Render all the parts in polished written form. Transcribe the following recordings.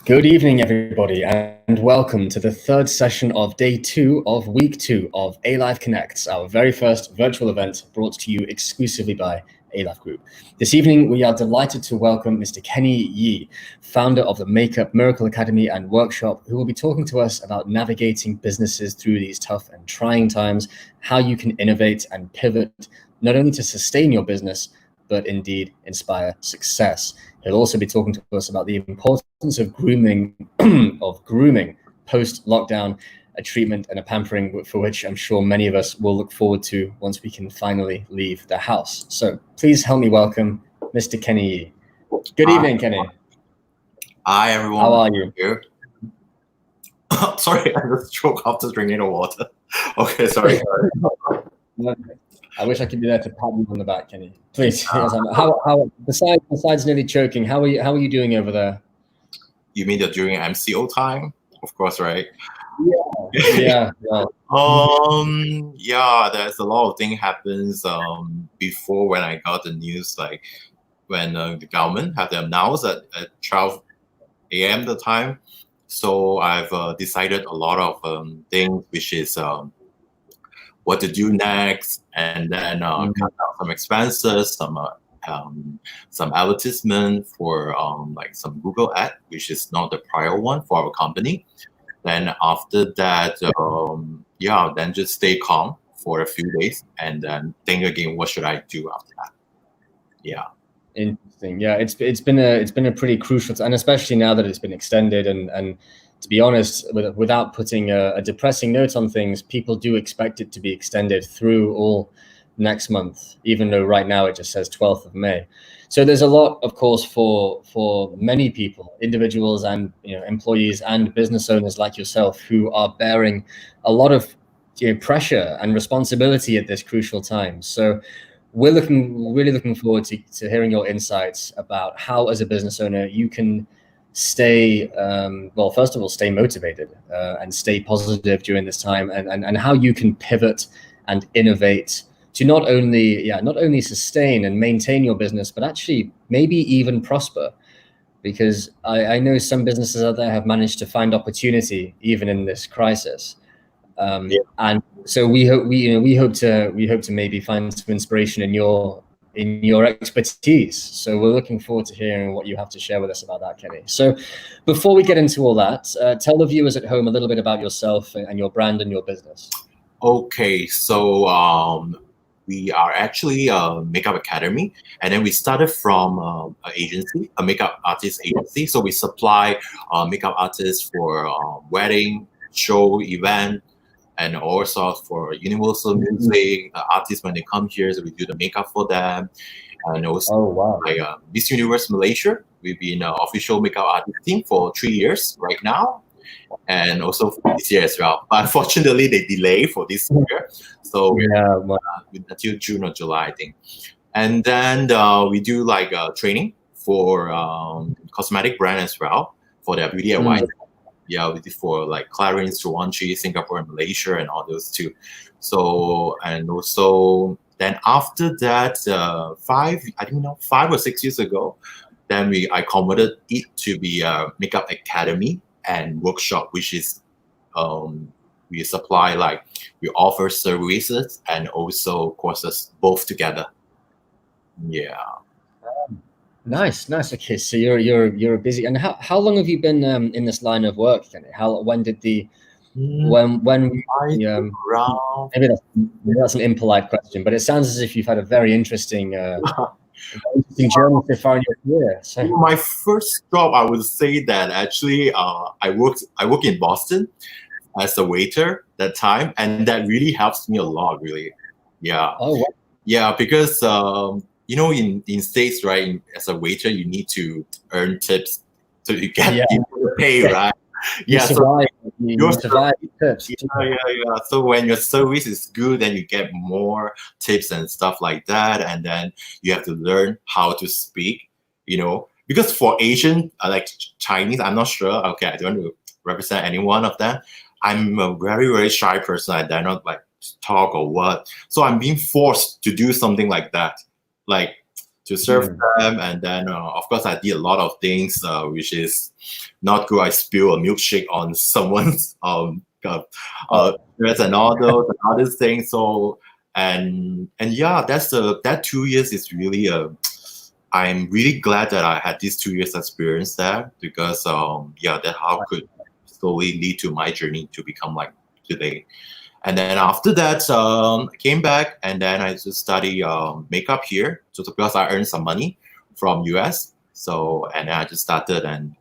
Good evening, everybody, and welcome to the third session of day 2 of week 2 of ALYFE Connects, our very first virtual event brought to you exclusively by ALYFE Group. This evening, we are delighted to welcome Mr. Kenny Yee, founder of the Makeup Miracle Academy and Workshop, who will be talking to us about navigating businesses through these tough and trying times, how you can innovate and pivot, not only to sustain your business, but indeed inspire success. He'll also be talking to us about the importance of grooming, post-lockdown, a treatment and a pampering for which I'm sure many of us will look forward to once we can finally leave the house. So please help me welcome Mr. Kenny Yee. Good evening, Kenny. Hi, everyone. How are you? Sorry, I just choked after drinking the water. Okay, sorry. I wish I could be there to pat you on the back, Kenny. Please. How besides nearly choking, how are you doing over there? You mean that during MCO time? Of course, right? Yeah. Yeah, there's a lot of things happens before when I got the news, like when the government had announced at 12 a.m. the time. So I've decided a lot of things, which is what to do next, and then cut out some expenses, some advertisement for like some Google ad, which is not the prior one for our company. Then after that, then just stay calm for a few days and then think again, what should I do after that? Yeah. Interesting. Yeah, it's been a pretty crucial time, and especially now that it's been extended and to be honest, without putting a depressing note on things, people do expect it to be extended through all next month, even though right now it just says 12th of May. So there's a lot, of course, for many people, individuals and employees and business owners like yourself, who are bearing a lot of pressure and responsibility at this crucial time. So we're really looking forward to hearing your insights about how, as a business owner, you can stay, first of all, stay motivated and stay positive during this time, and how you can pivot and innovate to not only sustain and maintain your business, but actually maybe even prosper. Because I know some businesses out there have managed to find opportunity even in this crisis. And so we hope to maybe find some inspiration in your expertise. So we're looking forward to hearing what you have to share with us about that, Kenny. So before we get into all that, tell the viewers at home a little bit about yourself and your brand and your business. Okay, so we are actually a makeup academy, and then we started from an agency, a makeup artist agency. So we supply makeup artists for wedding, show, event, and also for Universal Music artists when they come here. So we do the makeup for them, and also like Miss Universe Malaysia. We've been an official makeup artist team for 3 years right now, and also for this year as well. But unfortunately, they delay for this year, so until June or July, I think. And then we do like training for cosmetic brand as well for their beauty advice. Yeah, we did for like Clarins, Suwanchi, Singapore, and Malaysia, and all those too. So, and also then after that, 5 or 6 years ago, then I converted it to be a makeup academy and workshop, which is we supply, like, we offer services and also courses both together. Yeah. Nice. Okay, so you're busy. And how long have you been in this line of work, Kenny? When did maybe that's an impolite question, but it sounds as if you've had a very interesting journey so far in your career. So my first job, I would say that actually I work in Boston as a waiter that time, and that really helps me a lot, really. Yeah. Oh, wow. Yeah, because in States, right, as a waiter, you need to earn tips so you get pay, right? You survive tips. Yeah. So when your service is good, then you get more tips and stuff like that, and then you have to learn how to speak. Because for Asian, like Chinese, I'm not sure. Okay, I don't want to represent any one of them. I'm a very, very shy person. I dare not like talk or what. So I'm being forced to do something like that, like to serve them. And then, of course, I did a lot of things which is not good. I spill a milkshake on someone's dress and all those and other things. So and yeah, that 2 years is really I'm really glad that I had these 2 years experience there, because that how could slowly lead to my journey to become like today. And then after that, I came back and then I just study makeup here, just because I earned some money from US. So and then I just started and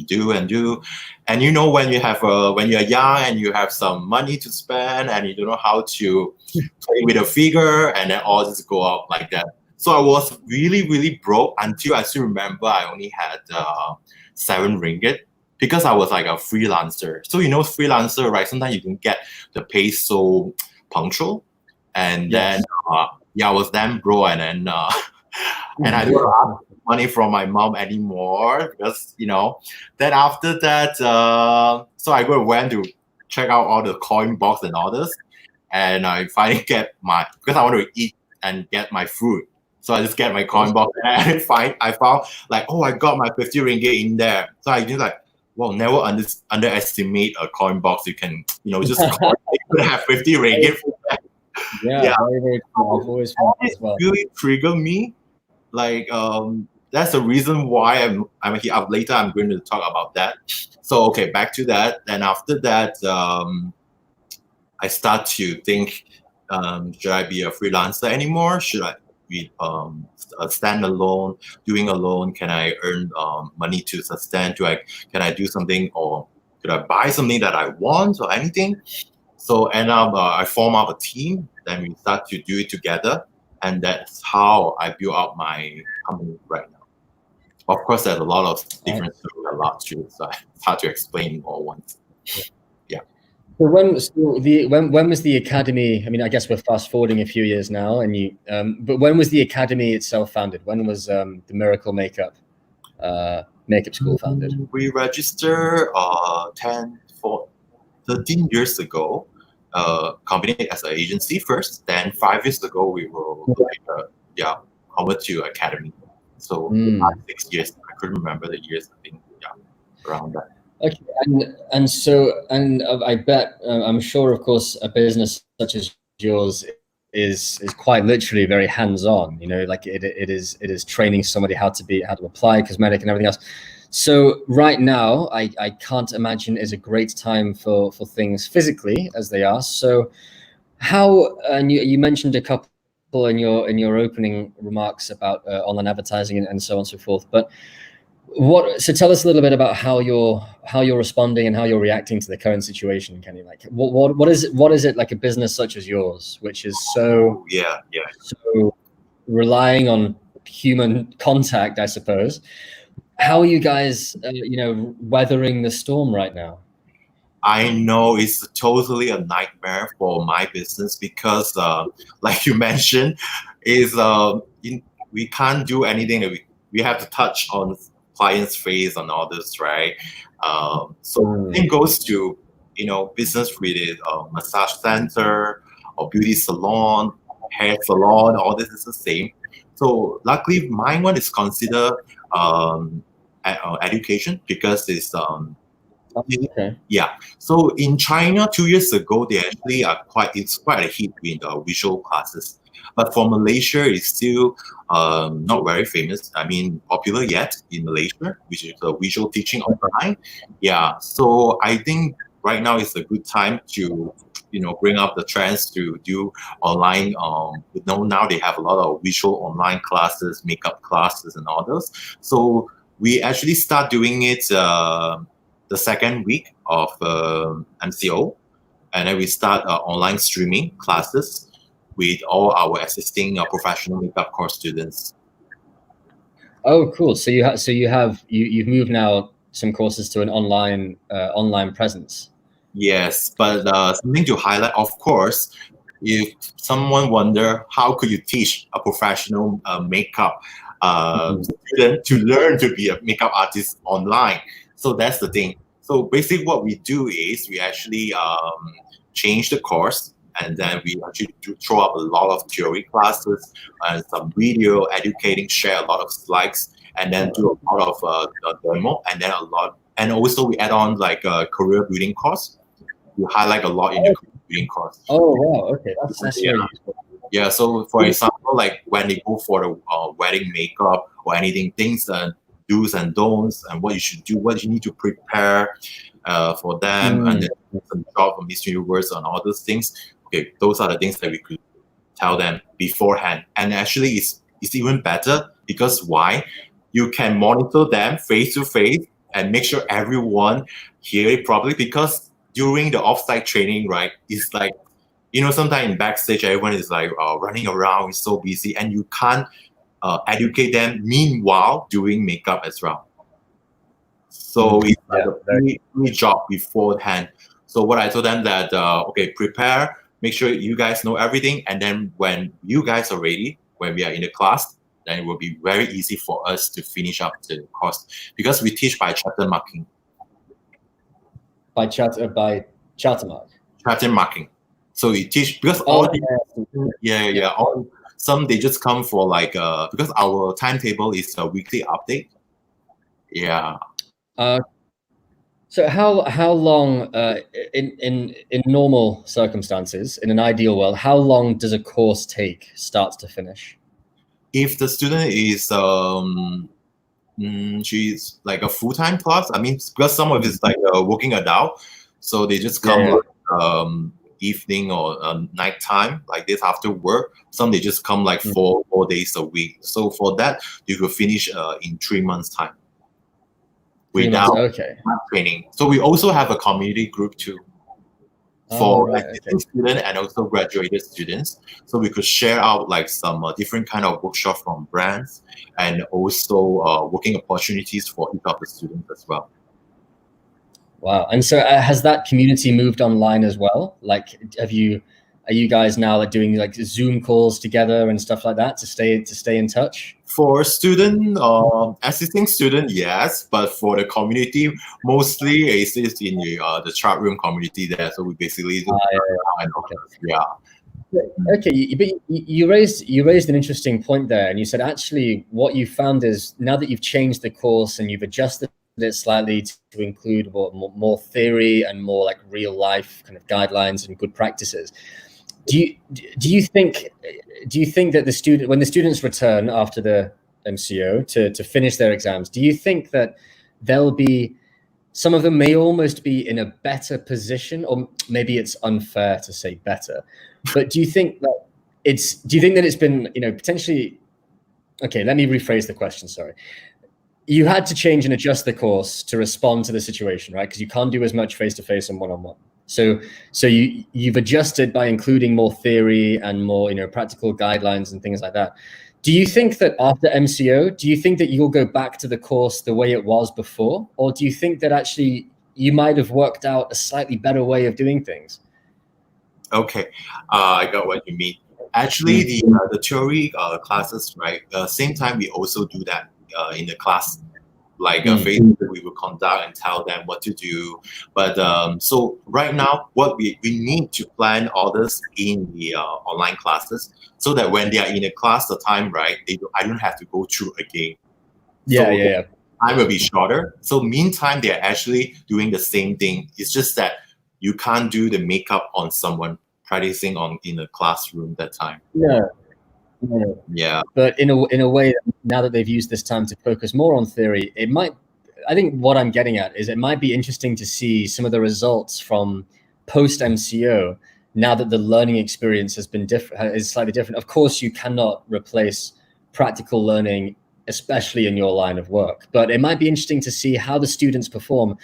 do. And you know, when you have when you're young and you have some money to spend and you don't know how to play with a figure, and then all just go out like that. So I was really broke until I still remember I only had 7 ringgit, because I was like a freelancer. So you know, freelancer, right? Sometimes you can get the pay so punctual, and then I was then broke, and then and I don't have money from my mom anymore, because you know. Then after that, so I went to check out all the coin box and others, and I finally get because I want to eat and get my food. So I just get my coin box, and I found like, oh, I got my 50 ringgit in there. So I just like, well, never underestimate a coin box. You can, you know, just have 50 ringgit. Yeah. Very cool. I've always found as well. Really triggered me. Like, that's the reason why I'm here. Later, I'm going to talk about that. So, okay, back to that. And after that, I start to think, should I be a freelancer anymore? Should I be stand alone, doing alone? Can I earn money to sustain? Can I do something, or could I buy something that I want or anything? So end up I form up a team. Then we start to do it together, and that's how I build up my company right now. Of course, there's a lot of different stories, a lot too, so it's hard to explain all once. Yeah. So when was the academy? I mean, I guess we're fast forwarding a few years now, and but when was the academy itself founded? When was the Miracle Makeup School founded? We registered 13 years ago. Company as an agency first. Then 5 years ago, we will convert to academy. So 6 years. I couldn't remember the years. I think around that. Okay, and I bet I'm sure, of course, a business such as yours is quite literally very hands-on. You know, like it is training somebody how to apply cosmetic and everything else. So right now, I can't imagine is a great time for things physically as they are. So how, and you mentioned a couple in your opening remarks about online advertising and so on and so forth. But so tell us a little bit about how you're responding and how you're reacting to the current situation, Kenny. Like what is it like a business such as yours, which is so relying on human contact, I suppose. How are you guys, weathering the storm right now? I know it's totally a nightmare for my business because, like you mentioned, we can't do anything. We have to touch on client's face and all this, right? So it goes to business related, massage center or beauty salon, hair salon. All this is the same. So luckily, my one is considered education because it's okay. Yeah. So in China 2 years ago, they actually it's quite a hit in the visual classes. But for Malaysia, it's still not very famous. I mean, popular yet in Malaysia, which is visual teaching online. Yeah. So I think right now is a good time to bring up the trends to do online. Now they have a lot of visual online classes, makeup classes, and all those. So we actually start doing it the second week of MCO, and then we start online streaming classes with all our existing professional makeup course students. Oh, cool! So you've moved now some courses to an online presence. Yes, but something to highlight, of course, if someone wonder how could you teach a professional makeup student to learn to be a makeup artist online? So that's the thing. So basically what we do is we actually change the course and then we actually do throw up a lot of theory classes and some video educating, share a lot of slides, and then do a lot of demo, and then and also we add on like a career building course. We highlight a lot in the career building course. Oh wow, okay, that's Yeah. very useful. Yeah, so for example, like when they go for the wedding makeup or anything, things and do's and don'ts, and what you should do, what you need to prepare for them, and then some job or mystery words and all those things. Okay, those are the things that we could tell them beforehand. And actually, it's even better because why? You can monitor them face to face and make sure everyone hear it properly. Because during the offsite training, right, it's like, sometimes in backstage, everyone is like running around, it's so busy, and you can't educate them meanwhile doing makeup as well. So it's like a free job beforehand. So what I told them that, okay, prepare, make sure you guys know everything, and then when you guys are ready, when we are in the class, then it will be very easy for us to finish up the course, because we teach by chapter marking. By charter mark. Chapter marking. So we teach because some they just come for like because our timetable is a weekly update. Yeah. So how long in normal circumstances, in an ideal world, how long does a course take start to finish? If the student is she's like a full-time class, I mean, because some of it's like a working adult, so they just come evening or nighttime like this after work. Some they just come like 4 days a week. So for that, you could finish in 3 months time without training. So we also have a community group too for existing students and also graduated students. So we could share out like some different kind of workshop from brands, and also working opportunities for each of the students as well. Wow. And so has that community moved online as well? Like, are you guys now like doing like Zoom calls together and stuff like that to stay in touch? For student, assisting student, yes, but for the community, mostly it's in the chat room community there. So we basically Okay, but you raised an interesting point there, and you said actually what you found is now that you've changed the course and you've adjusted it slightly to include more theory and more like real life kind of guidelines and good practices. Do you think that when the students return after the MCO to finish their exams, do you think that some of them may almost be in a better position, or maybe it's unfair to say better, but do you think that it's been, potentially, okay, let me rephrase the question, sorry. You had to change and adjust the course to respond to the situation, right? Because you can't do as much face-to-face and one-on-one. So you've adjusted by including more theory and more, practical guidelines and things like that. Do you think that after MCO, do you think that you'll go back to the course the way it was before? Or do you think that actually you might have worked out a slightly better way of doing things? Okay, I got what you mean. Actually, the theory classes, right? Same time, we also do that in the class. Like Facebook, we will conduct and tell them what to do. But so right now, what we need to plan all this in the online classes, so that when they are in a class, the time, right, I don't have to go through again. Time will be shorter. So meantime, they are actually doing the same thing. It's just that you can't do the makeup on someone practicing in a classroom that time. Yeah. But in a way, now that they've used this time to focus more on theory, I think what I'm getting at is it might be interesting to see some of the results from post MCO now that the learning experience has been is slightly different. Of course, you cannot replace practical learning, especially in your line of work, but it might be interesting to see how the students perform,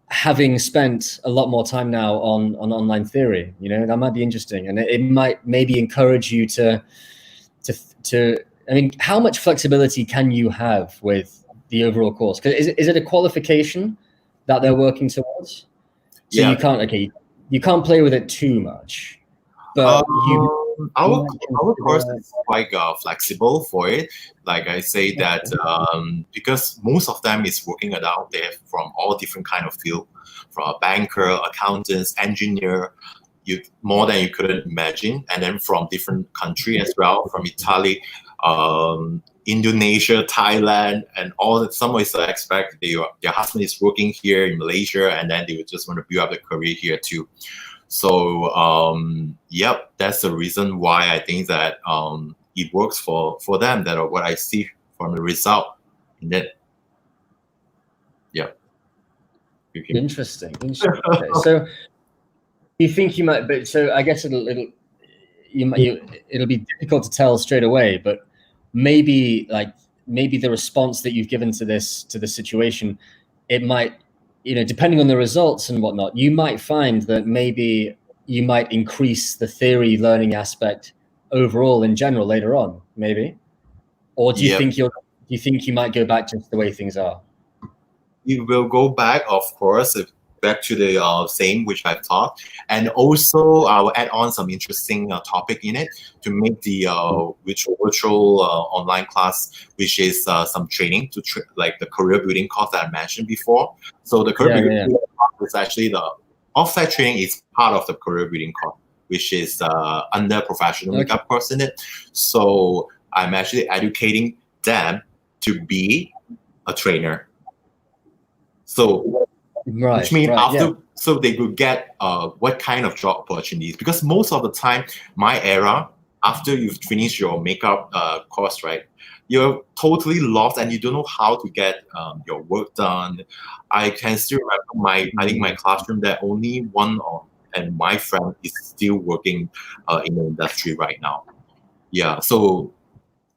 having spent a lot more time now on online theory. That might be interesting, and it might maybe encourage you to I mean, how much flexibility can you have with the overall course? Because is it a qualification that they're working towards? So you can't play with it too much. But our course is quite flexible for it. Like I say that because most of them is working adult, they're from all different kind of field, from a banker, accountants, engineer. more than you couldn't imagine, and then from different country as well, from Italy, Indonesia, Thailand, and all that. Some ways I expect their husband is working here in Malaysia, and then they would just want to build up their career here too. So yep, that's the reason why I think that it works for them. That are what I see from the result in that. Yeah. Interesting. Okay. So you think you might, but so I guess it'll be difficult to tell straight away, but maybe the response that you've given to the situation, it might, depending on the results and whatnot, you might find that maybe you might increase the theory learning aspect overall in general later on, maybe, or do you think you might go back just the way things are? We will go back, of course, back to the same which I've taught, and also I will add on some interesting topic in it to make the virtual online class, which is some training to like the career building course that I mentioned before. So the career building course is actually the offsite training is part of the career building course, which is under professional makeup course in it. So I'm actually educating them to be a trainer. So, which means so they could get what kind of job opportunities? Because most of the time, my era, after you've finished your makeup course, right, you're totally lost and you don't know how to get your work done. I can still remember I think my classroom that only one and my friend is still working in the industry right now. Yeah, so.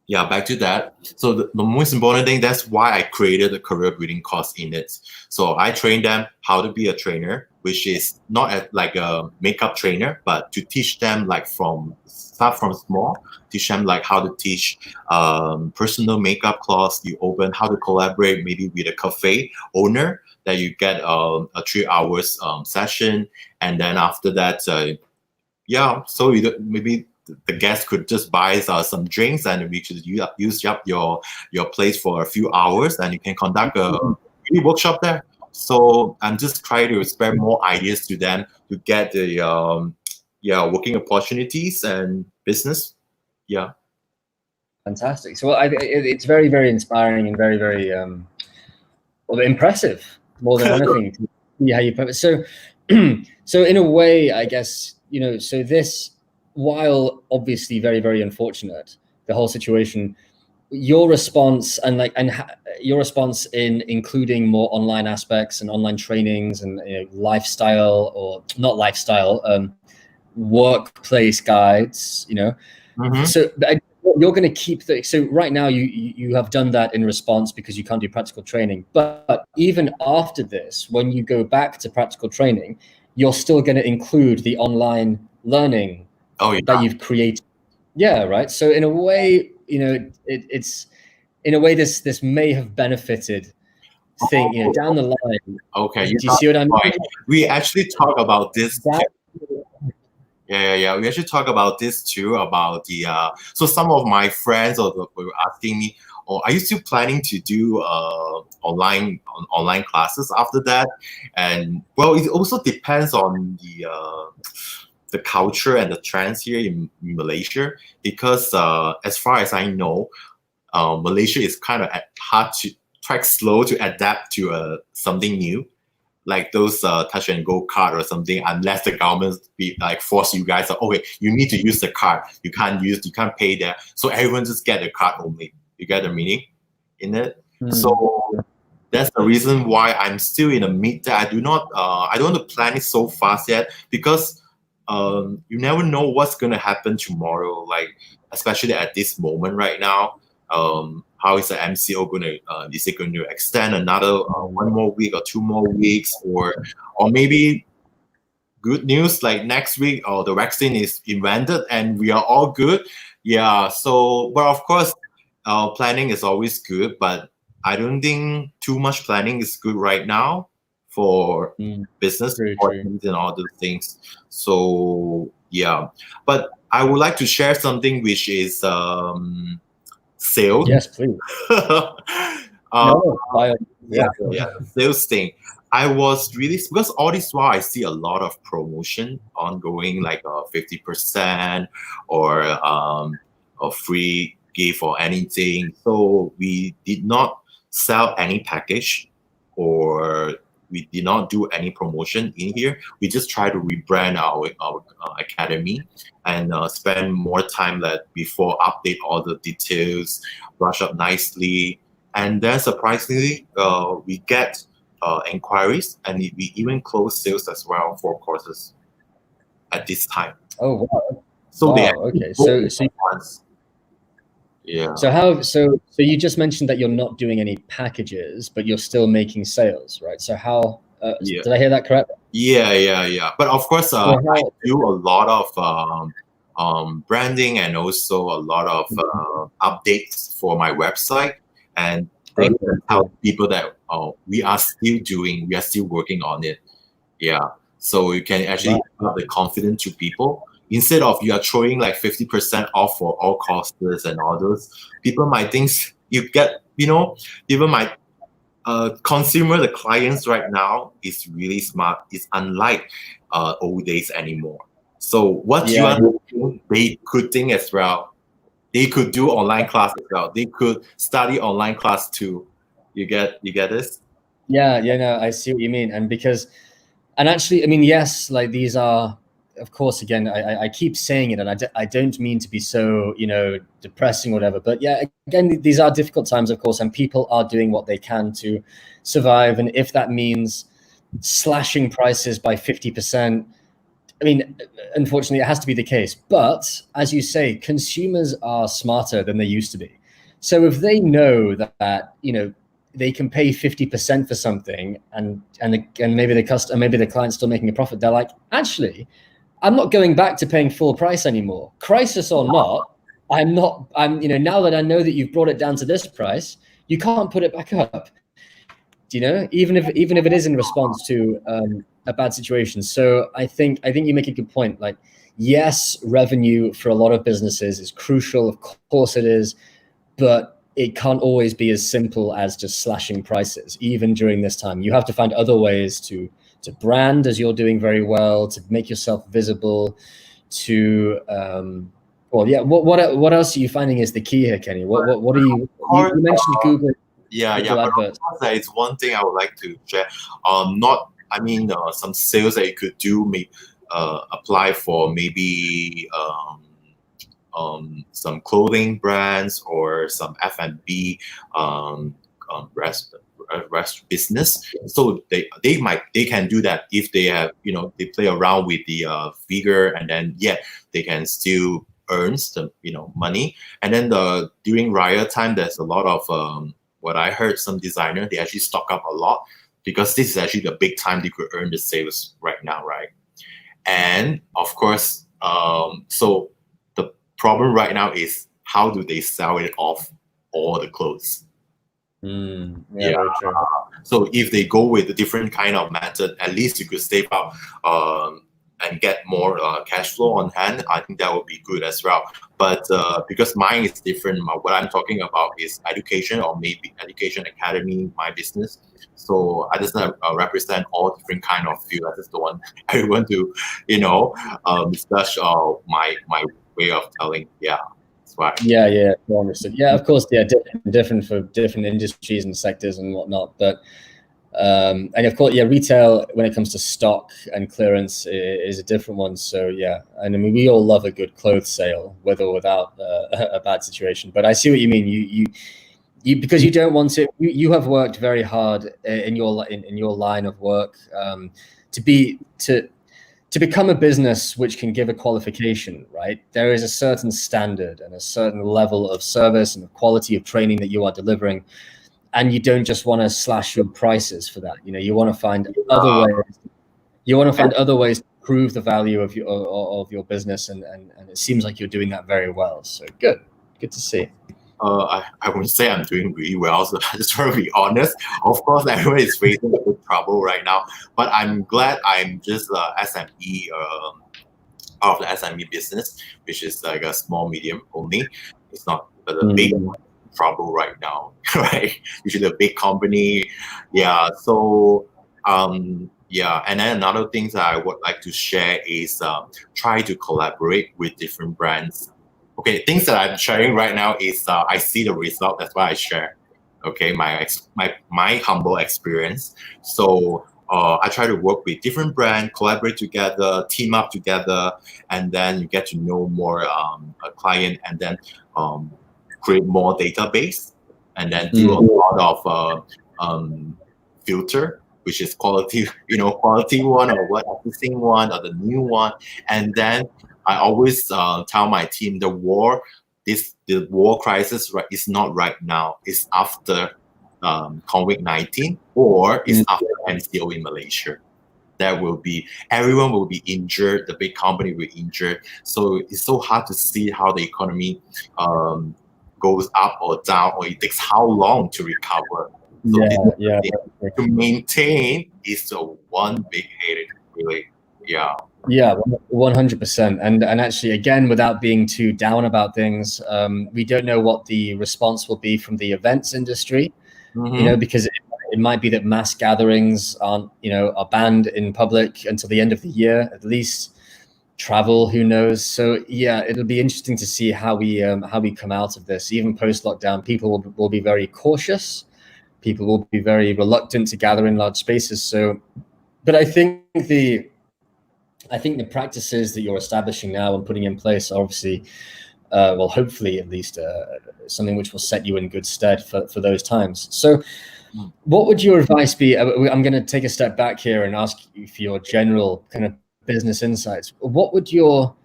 Yeah, back to that. So the most important thing, that's why I created a career building course in it. So I train them how to be a trainer, which is not like a makeup trainer, but to teach them start from small, teach them like how to teach personal makeup class. You open how to collaborate maybe with a cafe owner that you get a 3 hours session. And then after that, so maybe the guest could just buy some drinks and we could use up your place for a few hours and you can conduct a workshop there. So I'm just trying to spread more ideas to them to get the working opportunities and business. Yeah. Fantastic. So it's very, very inspiring and very, very impressive more than anything to see how you put it. So so in a way, I guess, so this, while obviously very, very unfortunate, the whole situation, your response your response in including more online aspects and online trainings and lifestyle, or not lifestyle, workplace guides, so you're going to keep so right now you have done that in response because you can't do practical training, but even after this, when you go back to practical training, you're still going to include the online learning that you've created. Yeah, right. So in a way, it's in a way this may have benefited down the line. Okay. Do you see what I mean? We actually talk about this. Yeah. We actually talk about this too, about the so some of my friends were asking me, are you still planning to do online classes after that? And well, it also depends on the culture and the trends here in Malaysia, because as far as I know, Malaysia is kind of slow to adapt to something new, like those touch and go card or something, unless the government force you guys, okay, you need to use the card. You can't pay there. So everyone just get the card only. You get the meaning in it? So that's the reason why I'm still in the mid that I don't want to plan it so fast yet, because you never know what's going to happen tomorrow, like especially at this moment right now. How is the MCO going to is it going to extend another 1 more week or 2 more weeks, or maybe good news like next week, or the vaccine is invented and we are all good. Yeah, so but of course planning is always good, but I don't think too much planning is good right now for business and all those things. So yeah, but I would like to share something which is sales. Yes, please. No, The sales thing. I was really, because all this while I see a lot of promotion ongoing, like 50% or a free gift or anything. So we did not sell any package, or we did not do any promotion in here. We just try to rebrand our academy and spend more time before update all the details, brush up nicely. And then surprisingly, we get inquiries, and we even close sales as well for courses at this time. Oh wow! So wow, they okay. So yeah. So you just mentioned that you're not doing any packages, but you're still making sales, right? So how did I hear that correct? Yeah. But of course, I do a lot of branding and also a lot of updates for my website, and tell people that we are still working on it. Yeah. So you can actually have the confidence to people. Instead of you are throwing like 50% off for all courses and all those, people might think you get, people might consumer, the clients right now is really smart. It's unlike old days anymore. So what you are doing, they could think as well. They could do online class as well. They could study online class too. You get this? Yeah, no, I see what you mean. And actually, I mean, yes, like these are, of course, again, I keep saying it, and I don't mean to be so, depressing or whatever, but yeah, again, these are difficult times, of course, and people are doing what they can to survive. And if that means slashing prices by 50%, I mean, unfortunately, it has to be the case. But as you say, consumers are smarter than they used to be. So if they know that they can pay 50% for something, and maybe the client's still making a profit, they're like, actually, I'm not going back to paying full price anymore. Crisis or not, I'm now that I know that you've brought it down to this price, you can't put it back up. Even if it is in response to a bad situation. So I think you make a good point. Like, yes, revenue for a lot of businesses is crucial. Of course it is, but it can't always be as simple as just slashing prices. Even during this time, you have to find other ways to brand, as you're doing very well, to make yourself visible, to what else are you finding is the key here, Kenny? What are you mentioned Google. Google adverts. That is one thing I would like to share. Some sales that you could do, may apply for maybe some clothing brands or some F&B rest business. So they can do that if they have they play around with the figure, and then they can still earn the money. And then during riot time, there's a lot of what I heard, some designer, they actually stock up a lot, because this is actually the big time they could earn the sales right now, right? And of course, so the problem right now is how do they sell it off all the clothes? Very true. So if they go with a different kind of method, at least you could save up and get more cash flow on hand. I think that would be good as well. But because mine is different, what I'm talking about is education, or maybe education academy, my business. So I just represent all different kind of field. I just don't want everyone to, discuss my way of telling. Yeah. Right. Yeah, understood. Yeah, of course, different for different industries and sectors and whatnot. But and of course, retail, when it comes to stock and clearance, is a different one. So and I mean, we all love a good clothes sale, with or without a bad situation. But I see what you mean. You because you don't want to. You have worked very hard in your line of work to become a business which can give a qualification, right? There is a certain standard and a certain level of service and quality of training that you are delivering, and you don't just want to slash your prices for that. You want to find other ways. You want to find other ways to prove the value of your business, and it seems like you're doing that very well. So good to see. I wouldn't say I'm doing really well, so I just want to be honest. Of course, everyone is facing a bit trouble right now, but I'm glad I'm just SME of the SME business, which is like a small medium only. It's not the big one. trouble right now, right? Usually a big company, yeah. So yeah, and then another thing that I would like to share is try to collaborate with different brands. Okay, things that I'm sharing right now is I see the result. That's why I share. Okay, my humble experience. So I try to work with different brands, collaborate together, team up together, and then you get to know more a client, and then create more database, and then do a lot of filter, which is quality, quality one or what existing one or the new one, and then I always tell my team the war crisis is not right now. It's after COVID-19 or it's after MCO in Malaysia. There will be everyone will be injured. The big company will be injured. So it's so hard to see how the economy goes up or down, or it takes how long to recover. So to maintain is the one big headache, really. Yeah. Yeah, 100%. And actually, again, without being too down about things, we don't know what the response will be from the events industry, because it might be that mass gatherings are banned in public until the end of the year, at least. Travel, who knows? So yeah, it'll be interesting to see how we come out of this. Even post lockdown, people will be very cautious. People will be very reluctant to gather in large spaces. So, but I think the practices that you're establishing now and putting in place are obviously, well, hopefully at least something which will set you in good stead for those times. So what would your advice be? I'm going to take a step back here and ask you for your general kind of business insights. What would your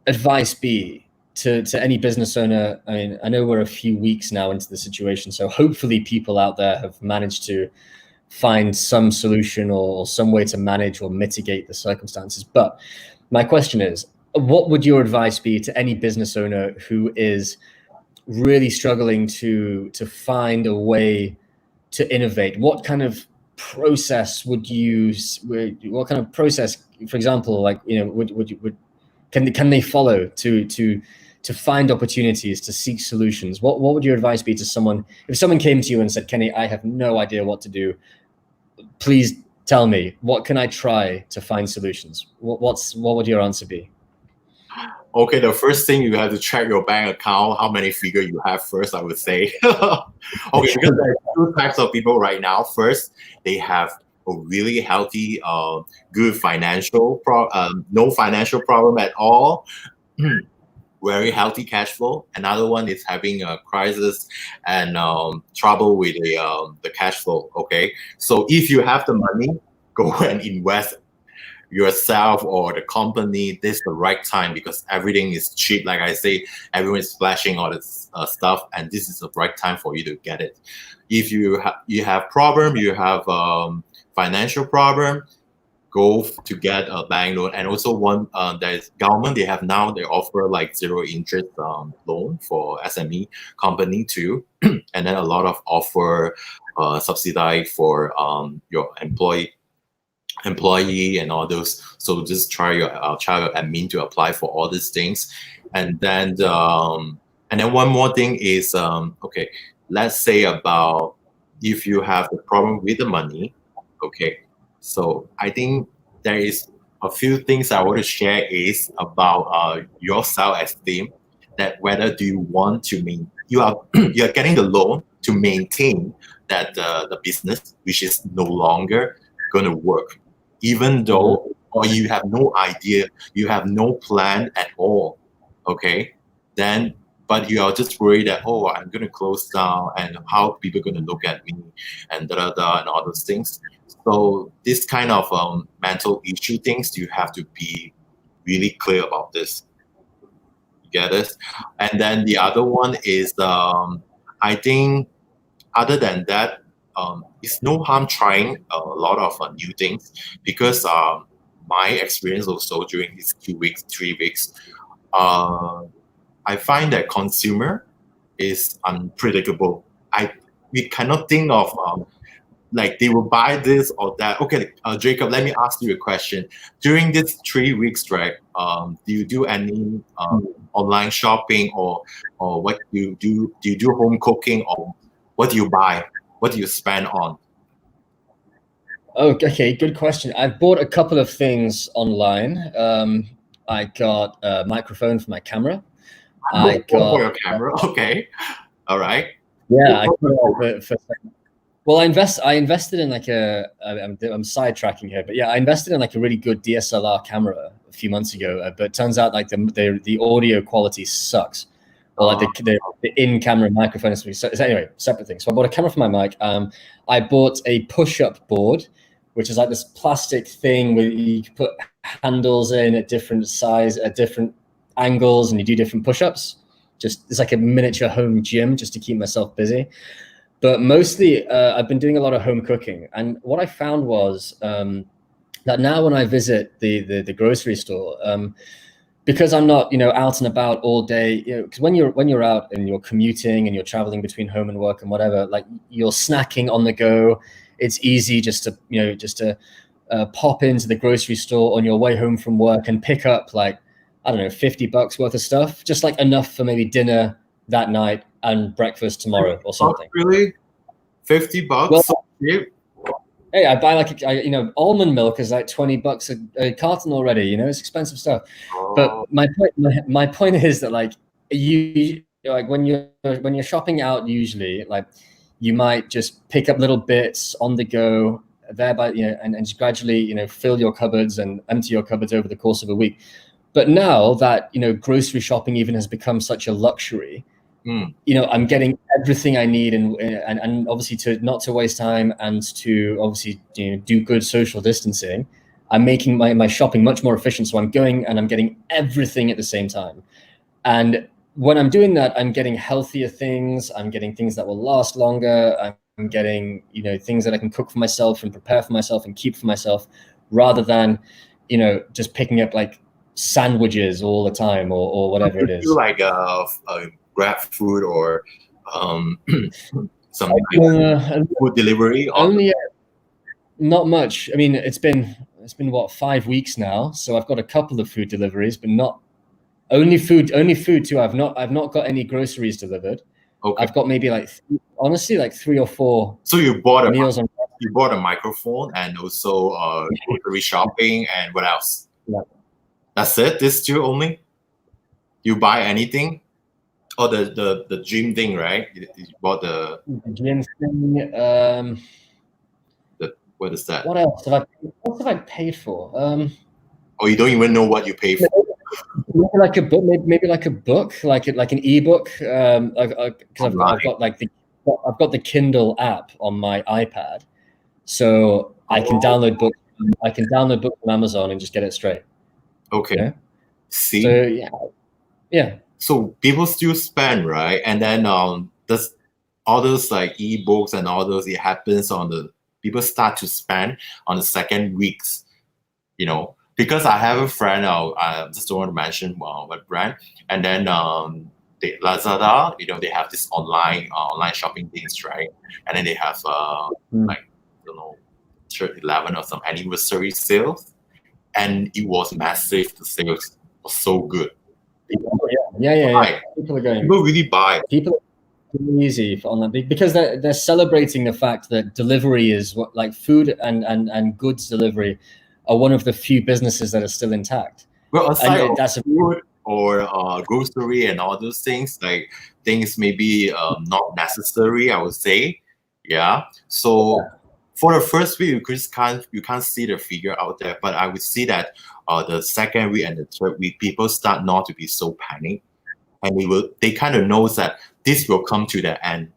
advice be to any business owner? I mean, I know we're a few weeks now into the situation, so hopefully people out there have managed to find some solution or some way to manage or mitigate the circumstances. But my question is, what would your advice be to any business owner who is really struggling to find a way to innovate? What kind of process would you use? What kind of process, for example, like, can they follow to find opportunities, to seek solutions? What would your advice be to someone if someone came to you and said, Kenny, I have no idea what to do. Please tell me, what can I try to find solutions? What would your answer be? Okay, the first thing you have to check your bank account, how many figures you have first, I would say. Okay, because there are two types of people right now. First, they have a really healthy, good financial, no financial problem at all. Very healthy cash flow. Another one is having a crisis and trouble with the cash flow. Okay, so if you have the money, go and invest yourself or the company. This is the right time because everything is cheap. Like I say, everyone is flashing all this stuff, and this is the right time for you to get it. If you have problem, you have financial problem, go to get a bank loan. And also one there's government, they offer like zero interest loan for SME company too. And then a lot of offer subsidize for your employee and all those. So just try your admin to apply for all these things. And then one more thing is okay, let's say about if you have the problem with the money. Okay, so I think there is a few things I want to share is about your self-esteem, that whether do you want to you are getting the loan to maintain that the business which is no longer going to work, even though or you have no idea, you have no plan at all. Okay, then but you are just worried that, oh, I'm going to close down and how people are going to look at me and and all those things. So this kind of mental issue things, you have to be really clear about this. You get it? And then the other one is, I think, other than that, it's no harm trying a lot of new things, because my experience also during these 2 weeks, 3 weeks, I find that consumer is unpredictable. We cannot think of like they will buy this or that. Okay, Jacob, let me ask you a question. During these 3 weeks, right? Do you do any online shopping, or what do you do? Do you do home cooking, or what do you buy? What do you spend on? Oh, okay, good question. I've bought a couple of things online. I got a microphone for my camera. I got for your camera. Okay, all right. yeah. Well, I invested in like I'm sidetracking here, but yeah, I invested in like a really good DSLR camera a few months ago. But it turns out like the audio quality sucks, or like the in-camera microphone is so anyway, separate thing. So I bought a camera for my mic. I bought a push-up board, which is like this plastic thing where you can put handles in at different size, at different angles, and you do different push-ups. Just it's like a miniature home gym just to keep myself busy. But mostly, I've been doing a lot of home cooking, and what I found was that now when I visit the grocery store, because I'm not out and about all day, because when you're out and you're commuting and you're traveling between home and work and whatever, like you're snacking on the go. It's easy just to pop into the grocery store on your way home from work and pick up like I don't know $50 worth of stuff, just like enough for maybe dinner that night and breakfast tomorrow or something. Really? $50? Well, so cheap? hey, I buy like almond milk is like $20 a carton already. It's expensive stuff. But my point is that like you like when you're shopping out, usually like you might just pick up little bits on the go, thereby and just gradually fill your cupboards and empty your cupboards over the course of a week. But now that grocery shopping even has become such a luxury. I'm getting everything I need, and obviously not to waste time and to obviously do good social distancing. I'm making my shopping much more efficient. So I'm going and I'm getting everything at the same time. And when I'm doing that, I'm getting healthier things. I'm getting things that will last longer. I'm getting things that I can cook for myself and prepare for myself and keep for myself, rather than just picking up like sandwiches all the time or whatever it is. Do like grab food or something like food delivery? Only not much. I mean, it's been what 5 weeks now, so I've got a couple of food deliveries, but not only food too. I've not got any groceries delivered. Okay. I've got maybe honestly 3 or 4. So you bought a microphone and also grocery shopping, and what else? Yeah. That's it. This two only. You buy anything? Oh, the gym thing, right? You bought the gym thing. What is that? What else have I paid for? Oh, you don't even know what you pay for. Maybe like a book, maybe like a book, like an ebook. Because I've got the Kindle app on my iPad, so I can download books. I can download books from Amazon and just get it straight. Okay. See. So yeah. So people still spend, right? And then there's all those like ebooks and all those. It happens people start to spend on the second weeks, because I have a friend. I just don't want to mention what brand. And then the Lazada, they have this online shopping things, right? And then they have like 11 or some anniversary sales, and it was massive. The sales was so good. Yeah. People are going. People really buy. People are easy for online because they're celebrating the fact that delivery is what, like food and goods delivery are one of the few businesses that are still intact. Well, aside from food or grocery and all those things, like things maybe not necessary, I would say. Yeah. So for the first week, you can't see the figure out there, but I would see that the second week and the third week, people start not to be so panicked, and they kind of know that this will come to the end.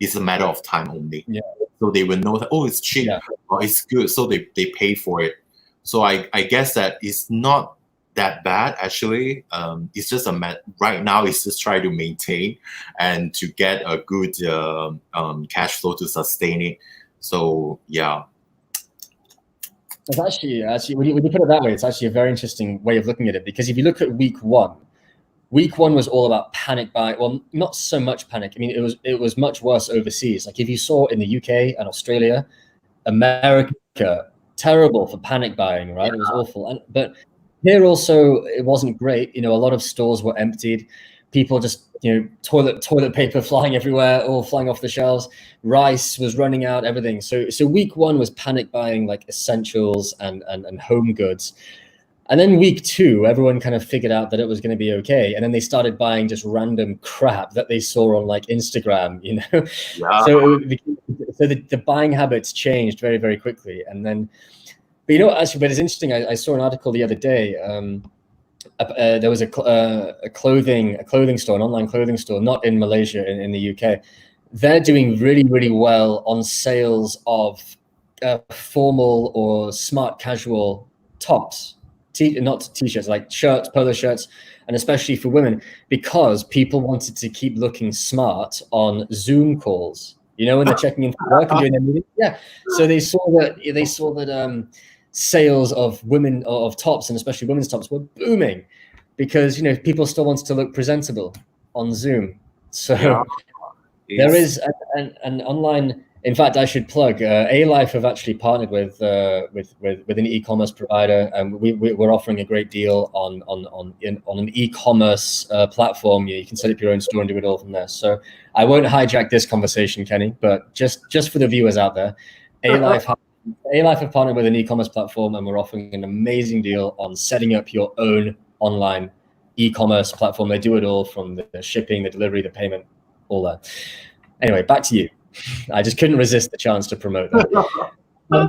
It's a matter of time only. Yeah. So they will know that it's cheap or it's good, so they pay for it. So I guess that it's not that bad actually. It's just right now it's just try to maintain and to get a good cash flow to sustain it. So yeah. It's actually when you put it that way, it's actually a very interesting way of looking at it, because if you look at week one was all about panic buying. Well, not so much panic. I mean, it was much worse overseas. Like if you saw in the UK and Australia, America, terrible for panic buying, right? It was awful. But here also, it wasn't great. A lot of stores were emptied. People just, toilet paper flying everywhere, all flying off the shelves. Rice was running out, everything. So week one was panic buying like essentials and home goods. And then week two, everyone kind of figured out that it was going to be okay. And then they started buying just random crap that they saw on like Instagram, Yeah. So the buying habits changed very, very quickly. And then, but it's interesting. I saw an article the other day. There was a clothing store, an online clothing store, not in Malaysia, in the UK. They're doing really, really well on sales of formal or smart casual tops. Not t-shirts, like shirts, polo shirts, and especially for women, because people wanted to keep looking smart on Zoom calls. When they're checking in for work and doing their meeting. Yeah. So they saw that sales of tops, and especially women's tops, were booming because people still wanted to look presentable on Zoom. So there is an online. In fact, I should plug ALYFE have actually partnered with an e-commerce provider, and we're offering a great deal on an e-commerce platform. You can set up your own store and do it all from there. So I won't hijack this conversation, Kenny, but just for the viewers out there, ALYFE have partnered with an e-commerce platform, and we're offering an amazing deal on setting up your own online e-commerce platform. They do it all, from the shipping, the delivery, the payment, all that. Anyway, back to you. I just couldn't resist the chance to promote that.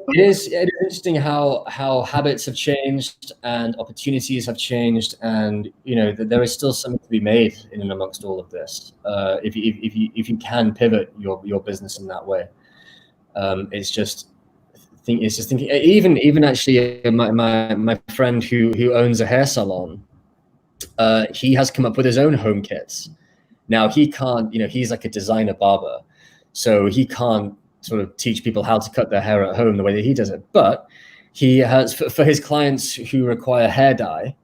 It is interesting how habits have changed and opportunities have changed, and there is still something to be made in and amongst all of this. If you can pivot your business in that way, it's just thinking. Even actually, my friend who owns a hair salon, he has come up with his own home kits. Now he can't, he's like a designer barber, so he can't sort of teach people how to cut their hair at home the way that he does it. But he has, for his clients who require hair dye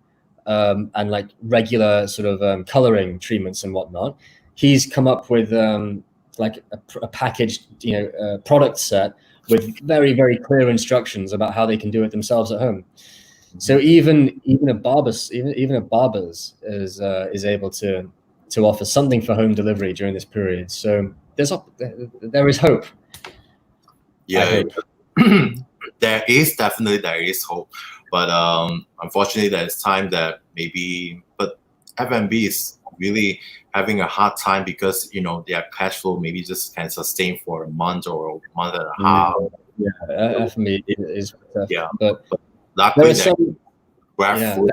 and like regular sort of coloring treatments and whatnot, he's come up with like a packaged, product set with very, very clear instructions about how they can do it themselves at home. So even a barber's is able to offer something for home delivery during this period. So there is hope. Yeah, there is hope, but unfortunately, there's time that but F&B is really having a hard time because their cash flow maybe just can sustain for a month or a month and a half. Yeah, F&B is tough. Yeah, but luckily GrabFood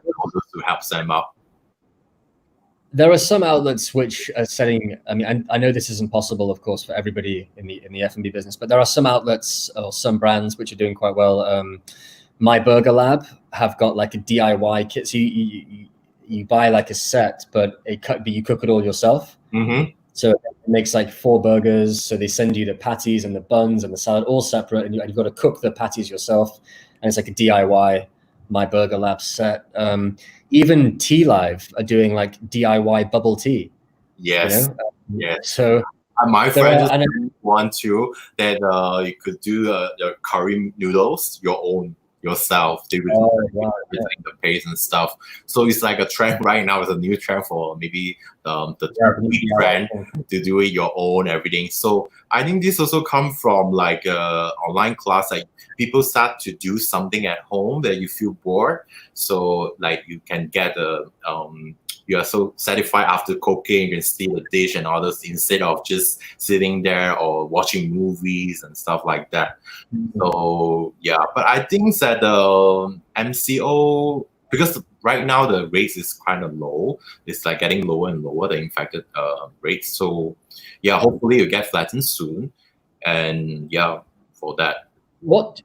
to help them out. There are some outlets which are setting. I mean, I know this isn't possible, of course, for everybody in the F&B business, but there are some outlets or some brands which are doing quite well. My Burger Lab have got like a DIY kit. So you buy like a set, but you cook it all yourself. Mm-hmm. So it makes like 4 burgers. So they send you the patties and the buns and the salad all separate, and you've got to cook the patties yourself. And it's like a DIY My Burger Lab set. Even Tea Live are doing like DIY bubble tea. Yes. Yes. So my friend just one too that you could do the curry noodles yourself. They would the paste and stuff. So it's like a trend right now. It's a new trend for maybe the trend to do it your own everything. So I think this also come from like online class. Like people start to do something at home that you feel bored. So like you can get you are so satisfied after cooking, you can steal a dish and others instead of just sitting there or watching movies and stuff like that. Mm-hmm. So yeah, but I think that the MCO, because right now the rates is kind of low, it's like getting lower and lower, the infected rates. So yeah, hopefully you get flattened soon. And yeah, for that. What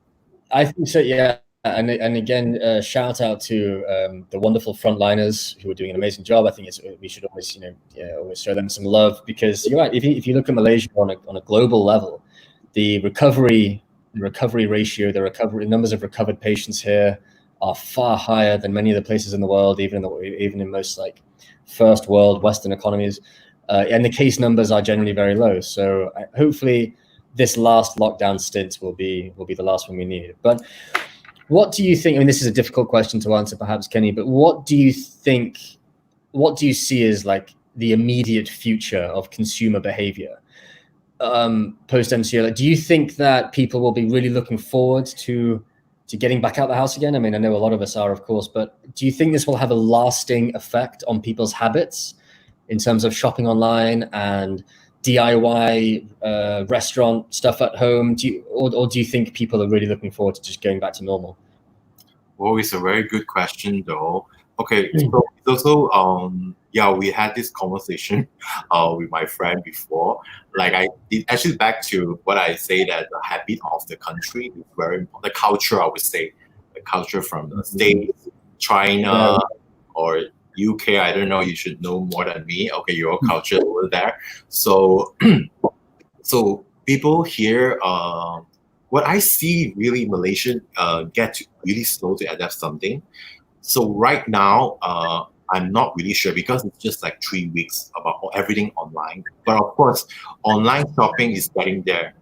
I think so, yeah. And again, shout out to the wonderful frontliners who are doing an amazing job. I think we should always, always show them some love, because you're right. If you look at Malaysia on a global level, the recovery ratio, the numbers of recovered patients here are far higher than many of the places in the world, even in most like first world Western economies, and the case numbers are generally very low. So hopefully this last lockdown stint will be the last one we need. But what do you think? I mean, this is a difficult question to answer, perhaps, Kenny. But what do you think? What do you see as like the immediate future of consumer behavior post MCO? Like, do you think that people will be really looking forward to getting back out the house again? I mean, I know a lot of us are, of course, but do you think this will have a lasting effect on people's habits in terms of shopping online and DIY restaurant stuff at home? Or do you think people are really looking forward to just going back to normal? Well, it's a very good question, though. Okay, so it's also yeah, we had this conversation with my friend before. Like actually back to what I say, that the habit of the country is very important. The culture, I would say, the culture from the States, China, or UK. I don't know. You should know more than me. Okay, your culture over there. So, so people here. What I see really Malaysian get really slow to adapt something. So right now, I'm not really sure because it's just like 3 weeks about everything online. But of course, online shopping is getting there.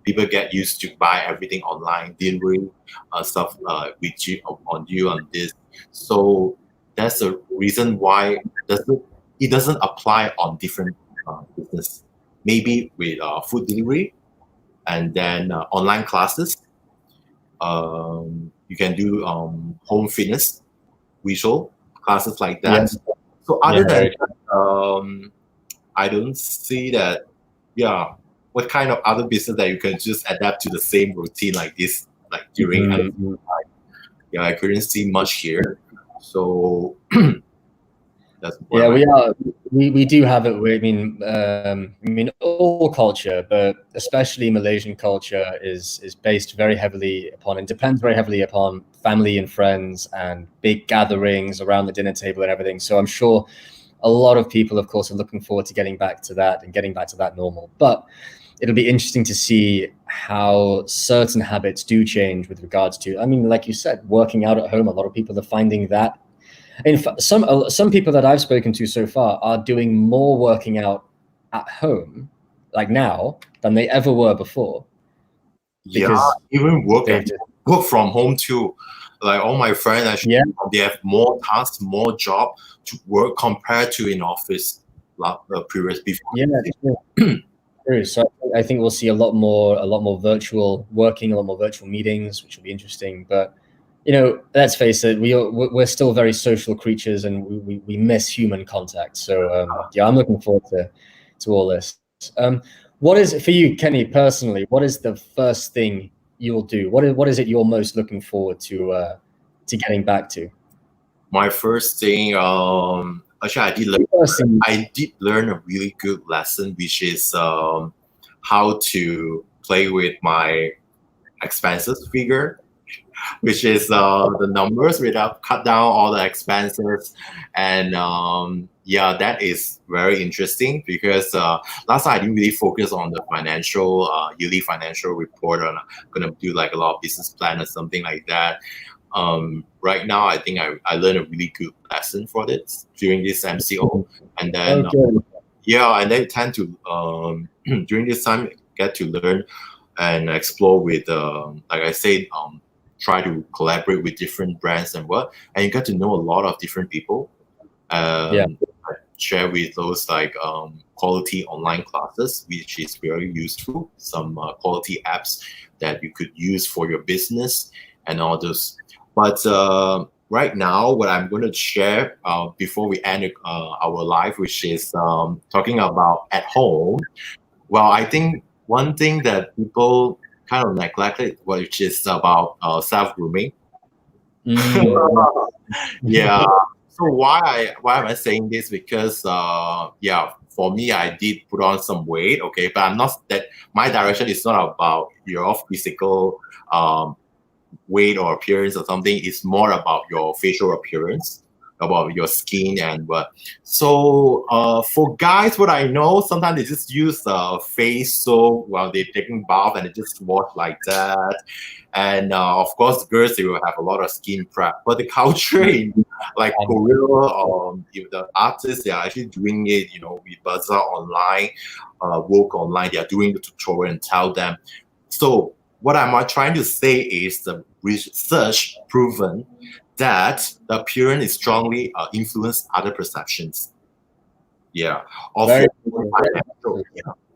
People get used to buy everything online, delivery stuff with you on this. So that's the reason why it doesn't apply on different business. Maybe with food delivery and then online classes. You can do home fitness, visual classes like that. Yeah. So other than that, I don't see that. Yeah, what kind of other business that you can just adapt to the same routine like this, like during? Yeah, I couldn't see much here. So that's yeah, we do have it. I mean, all culture, but especially Malaysian culture is based very heavily upon and depends very heavily upon family and friends and big gatherings around the dinner table and everything. So I'm sure a lot of people, of course, are looking forward to getting back to that and getting back to that normal. But it'll be interesting to see how certain habits do change with regards to, I mean, like you said, working out at home. A lot of people are finding that. In fact, some people that I've spoken to so far are doing more working out at home, like now, than they ever were before. Yeah, even work from home too. Like all my friends, actually, they have more tasks, more job to work compared to in office previous before. Yeah, true. So I think we'll see a lot more virtual working, a lot more virtual meetings, which will be interesting. But you know, let's face it, we're still very social creatures, and we miss human contact. So yeah, I'm looking forward to all this. What is it for you, Kenny, personally? What is the first thing you'll do? What is it you're most looking forward to getting back to? My first thing, actually, I did learn a really good lesson, which is how to play with my expenses figure, which is the numbers without cut down all the expenses. And yeah, that is very interesting because last time I didn't really focus on the financial yearly financial report, or I'm gonna do like a lot of business plan or something like that. Right now, I think I learned a really good lesson for this during this MCO, and then yeah, and then tend to during this time get to learn and explore with like I said, try to collaborate with different brands and you get to know a lot of different people. Share with those like quality online classes, which is very useful. Some quality apps that you could use for your business and all those. But right now, what I'm going to share before we end our live, which is talking about at home. Well, I think one thing that people kind of neglected, which is about self-grooming. Yeah. So why am I saying this? Because yeah, for me, I did put on some weight. Okay, but I'm not that. My direction is not about your physical weight or appearance or something. It's more about your facial appearance. about your skin and what. So for guys, what I know, sometimes they just use face soap while they're taking bath and they just wash like that. And of course, girls, they will have a lot of skin prep. But the culture in like Korea, the artists, they are actually doing it, with Bazaar online, work online, they are doing the tutorial and tell them. So what I'm trying to say is the research proven that the appearance is strongly influence other perceptions. Yeah.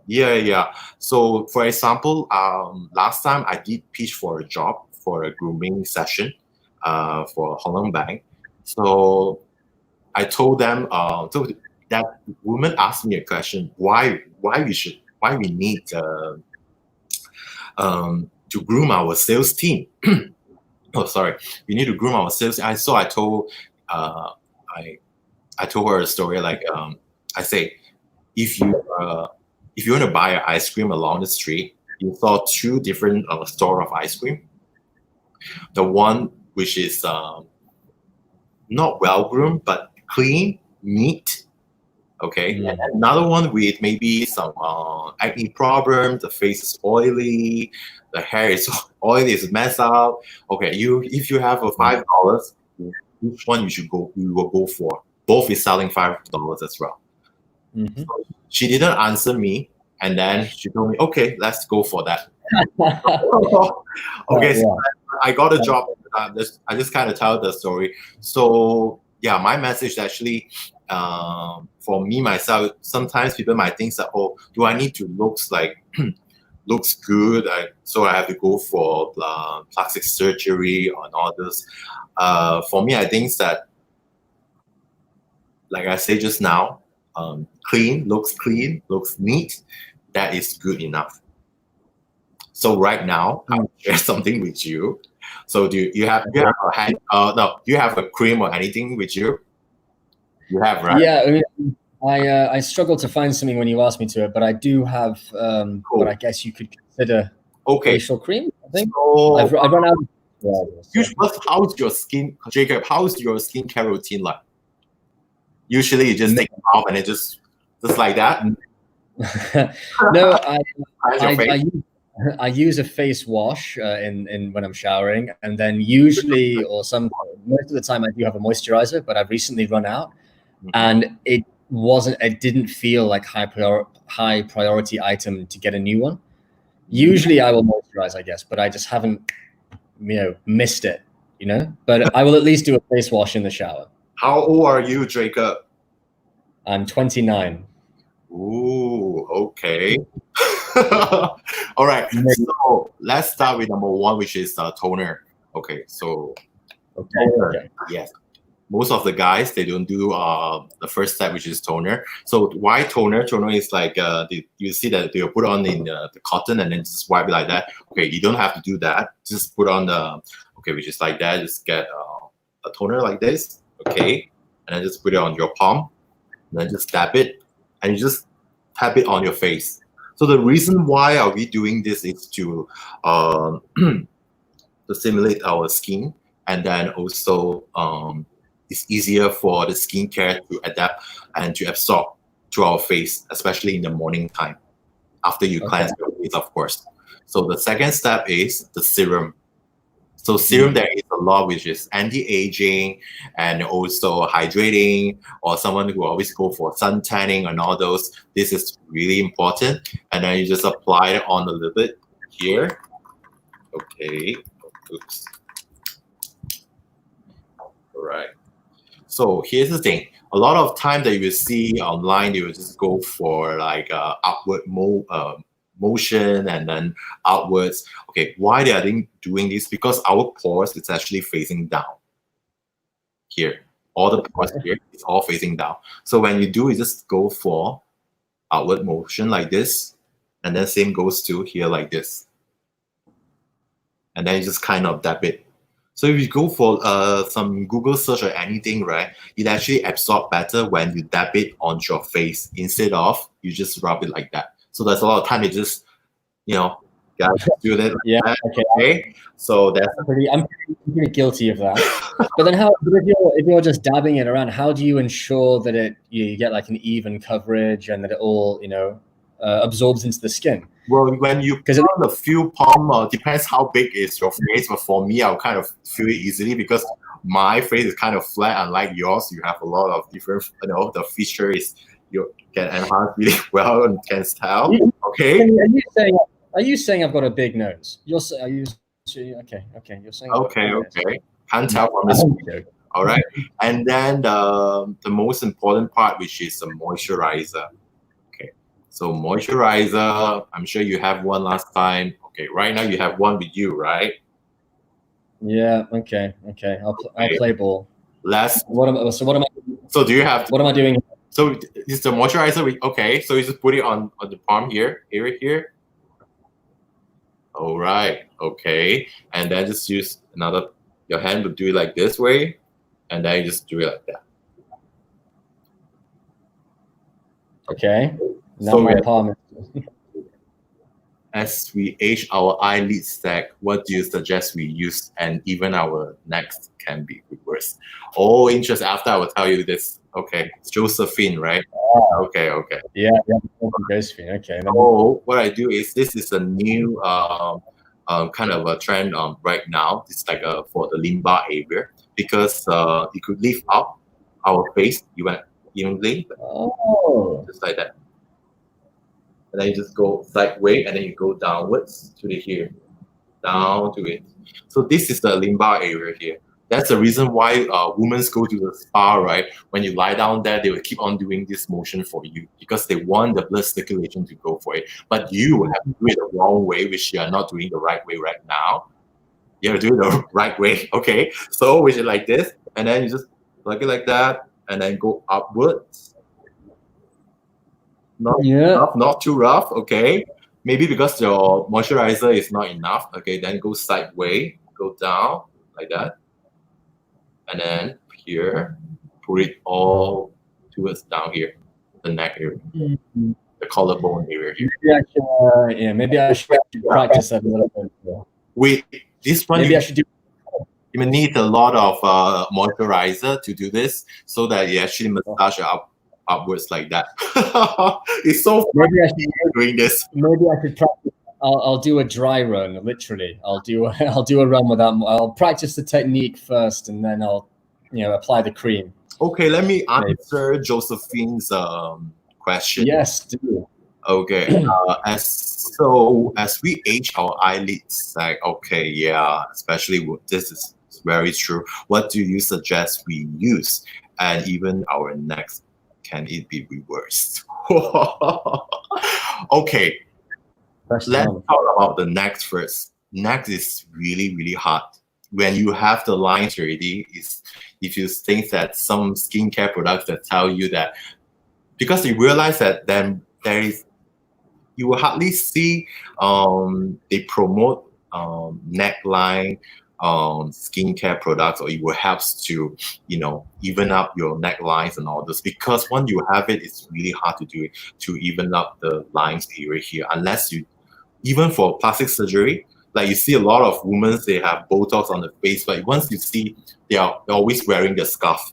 Yeah. So for example, last time I did pitch for a job for a grooming session for Hong Kong Bank. So I told them, so that woman asked me a question, why we need to groom our sales team. Oh, sorry. We need to groom our sales. I told I told her a story like I say, if you want to buy an ice cream along the street, you saw two different store of ice cream. The one which is not well groomed but clean, neat. Okay, and another one with maybe some acne problem, the face is oily, the hair is oily, is messed up. Okay, if you have a $5, which one you will go for? Both is selling $5 as well. So she didn't answer me, and then she told me, okay, let's go for that. Okay, so I got a job. I just kind of tell the story. So yeah, my message actually, for me myself, sometimes people might think that, oh, do I need to looks good? So I have to go for plastic surgery and all this. For me, I think that, like I said just now, clean, looks neat. That is good enough. So right now, I'll share something with you. So do you have a hand? No, do you have a cream or anything with you? You have, right? Yeah, I mean, I struggled to find something when you asked me to it, but I do have what I guess you could consider facial cream. I think I've run out. How's your skin, Jacob? How's your skincare routine like? Usually, you just take it off and it just like that. No, I use a face wash in when I'm showering, and then usually, or most of the time, I do have a moisturizer, but I've recently run out, and it didn't feel like high priority item to get a new one. Usually, I will moisturize, I guess, but I just haven't, missed it, But I will at least do a face wash in the shower. How old are you, Jacob? I'm 29. Ooh, okay. All right. So let's start with number one, which is toner. Okay, so toner. Okay. Yes. Most of the guys, they don't do the first step, which is toner. So why toner? Toner is like you see that they'll put on in the cotton and then just wipe it like that. Okay, you don't have to do that. Just put on which is like that. Just get a toner like this. Okay, and then just put it on your palm. And then just tap it, and you just tap it on your face. So the reason why are we doing this is to to stimulate our skin, and then also it's easier for the skincare to adapt and to absorb to our face, especially in the morning time after you cleanse your face, of course. So the second step is the serum. So serum, there is a lot which is anti-aging and also hydrating, or someone who always go for sun tanning and all those. This is really important. And then you just apply it on a little bit here. Okay. Oops. All right. So here's the thing. A lot of time that you will see online, they will just go for like upward motion and then outwards. Okay, why they are doing this? Because our pores is actually facing down. Here, all the pores here is all facing down. So when you do, you just go for outward motion like this, and then same goes to here like this, and then you just kind of dab it. So if you go for some Google search or anything, right, it actually absorbs better when you dab it on your face instead of you just rub it like that. So there's a lot of time it just, Gotta do that. Yeah. That, Okay. okay. So that's I'm pretty guilty of that. But then if you're just dabbing it around, how do you ensure that you get like an even coverage and that it all, absorbs into the skin? well, when you put on the few palm, depends how big is your face. But for me, I'll kind of feel it easily because my face is kind of flat, unlike yours. You have a lot of different, the feature is you can enhance really well and can tell. Okay. Are you saying I've got a big nose? Are you? Okay. You're saying. Okay. Can't tell from this. All right. And then the most important part, which is the moisturizer. Okay. So moisturizer, I'm sure you have one last time. Okay. Right now you have one with you, right? Yeah. Okay. I'll play ball. What am I? So do you have? What am I doing? So is the moisturizer? Okay. So you just put it on the palm here. All right. Okay. And then just use your hand would do it like this way. And then you just do it like that. Okay. Now my palm. As we age, our eyelids sag. What do you suggest we use? And even our necks can be reversed. Oh, interest. After I will tell you this. Okay. It's Josephine, right? Oh. Okay. Yeah. Josephine. Okay. So what I do is this is a new kind of a trend right now. It's like for the lumbar area because it could lift up our face evenly. Oh. Just like that. And then you just go sideways and then you go downwards to the here. Down to it. So this is the lumbar area here. That's the reason why women go to the spa, right? When you lie down there, they will keep on doing this motion for you because they want the blood circulation to go for it. But you have to do it the wrong way, which you are not doing the right way right now. You have to do it the right way, okay? So which is like this, and then you just plug it like that, and then go upwards. Not too rough, okay? Maybe because your moisturizer is not enough, okay? Then go sideways, go down like that. And then here, put it all towards down here, the neck area, the collarbone area here. Maybe I should practice that a little bit. With this one, maybe I should do. You need a lot of moisturizer to do this, so that you actually massage upwards like that. It's so fun. Maybe I should doing this. Maybe I could practice. I'll do a dry run. Literally, I'll do a run without. I'll practice the technique first, and then I'll, apply the cream. Okay, let me answer Josephine's question. Yes, do. Okay. As we age, our eyelids okay, yeah. Especially this is very true. What do you suggest we use? And even our necks, can it be reversed? Okay. Let's talk about the neck first. Neck is really, really hard. When you have the lines already, if you think that some skincare products that tell you that, because you realize that then you will hardly see they promote neckline skincare products, or it will help to even up your necklines and all this, because once you have it, it's really hard to do it, to even up the lines area here, unless you, even for plastic surgery, like you see a lot of women, they have Botox on the face, but once you see they're always wearing the scarf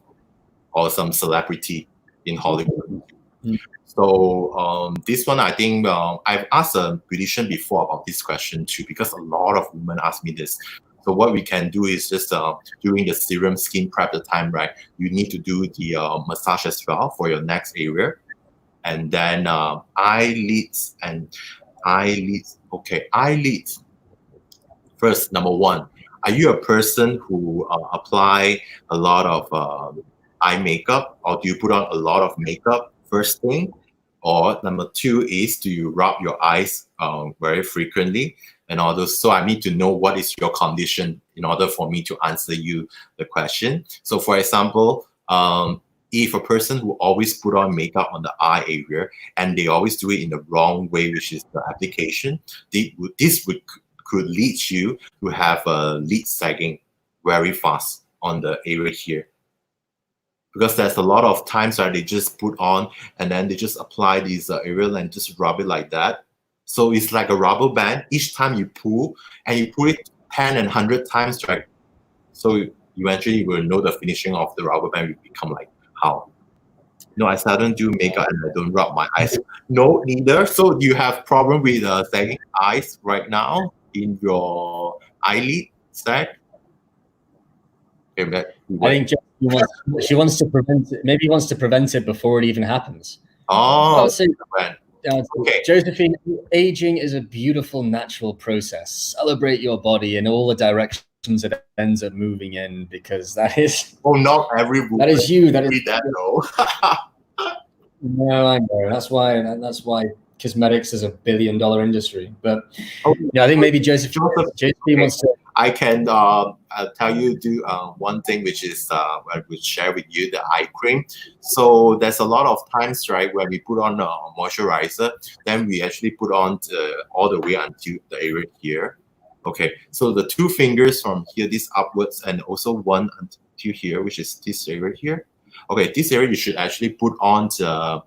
or some celebrity in Hollywood. So this one, I think I've asked a beautician before about this question too, because a lot of women ask me this. So what we can do is just during the serum skin prep the time, right? You need to do the massage as well for your neck area, and then eyelids. Okay, eyelids. First, number one, are you a person who apply a lot of eye makeup, or do you put on a lot of makeup first thing? Or number two is, do you rub your eyes very frequently and all those? So I need to know what is your condition in order for me to answer you the question. So for example, if a person who always put on makeup on the eye area and they always do it in the wrong way, which is the application, this could lead you to have a lid sagging very fast on the area here. Because there's a lot of times where they just put on and then they just apply these aerial and just rub it like that. So it's like a rubber band. Each time you pull, and you pull it 10 and 100 times, right? So eventually you will know the finishing of the rubber band will become like how. No, I seldom do makeup and I don't rub my eyes. No, neither. So do you have problem with sagging eyes right now in your eyelid side? Okay, I think she wants to prevent it. Maybe wants to prevent it before it even happens. Oh, So, okay. Josephine, aging is a beautiful natural process. Celebrate your body in all the directions it ends up moving in, because that is. Oh, not every woman. That is you. That is that though. No, I know. That's why cosmetics is a billion-dollar industry. But I think maybe Josephine wants to. I can tell you one thing, which is I would share with you the eye cream. So there's a lot of times, right, when we put on a moisturizer, then we actually put on all the way until the area here. Okay, so the 2 fingers from here, this upwards, and also one until here, which is this area here. Okay, this area you should actually put on the